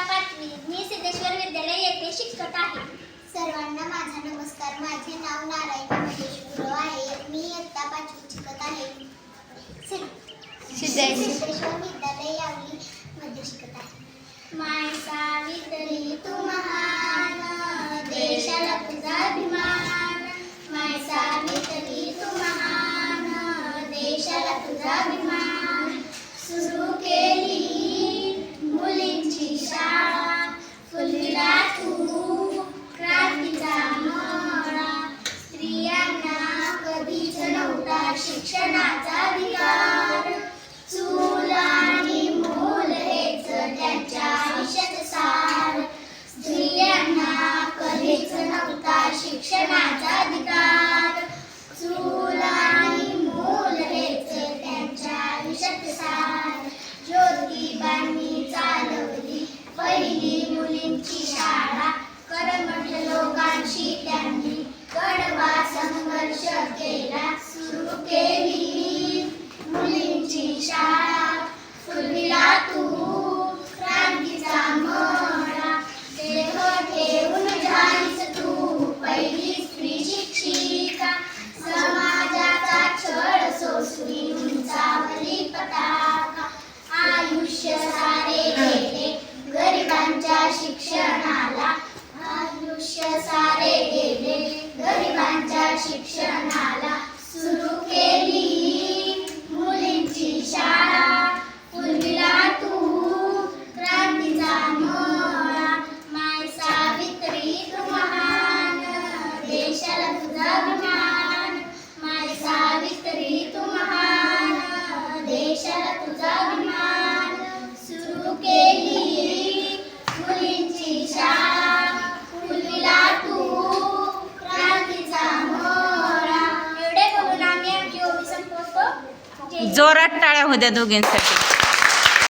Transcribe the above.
5वी. मी सिद्धेश्वर विद्यालय येथे शिक्षक आहे. सर्वांना माझा नमस्कार. माझे नाव नारायण महेश गुरव आहे. मी इयत्ता 5वी शिकत आहे. सिद्धेश्वर विद्यालय यावली मध्ये शिकत आहे. माय सावित्री तू महान, देशाला तुझा अभिमान. माय सावित्री तू महान, देशाला तुझा अभिमान. सुरू केली मुलींची शाळा, फुलविला तू क्रांतीचा मळा. स्त्रियांना कधीच नव्हता शिक्षणाचा अधिकार. चूल आणि मूल हेच त्यांच्या आयुष्यात सार. स्त्रियांना कधीच नव्हता शिक्षणाचा अधिकार. चूल आणि मूल हेच त्यांच्या आयुष्यात सार. ज्योतिबांनी चालवली पहिली मुलींची शाळा. कर्मठ लोकांशी त्यांनी कडवा संघर्ष केला. सुरू केली मुलींची शाळा, फुलविला तू क्रांतीचा मळा. देह ठेवून झालीस तू पहिली स्त्री शिक्षिका. समाजाचा छळ सोसवी उंचावली पताका. आयुष्य सारे गेले गरिबांच्या शिक्षणाला. आयुष्य सारे गेले गरिबांच्या शिक्षणाला. सुरू केली मुलींची शाळा, फुलविला तू क्रांतीचा मळा. माय सावित्री तू महान, देशाला तुझा अभिमान. माय सावित्री तू महान, देशाला तुझा अभिमान. सुरू केली मुलींची शाळा, फुलविला तू क्रांतीचा मळा. एवढे बोलून आम्ही आमची ओवी संपवतो. जोरात टाळ्या होत्या दोघींसाठी.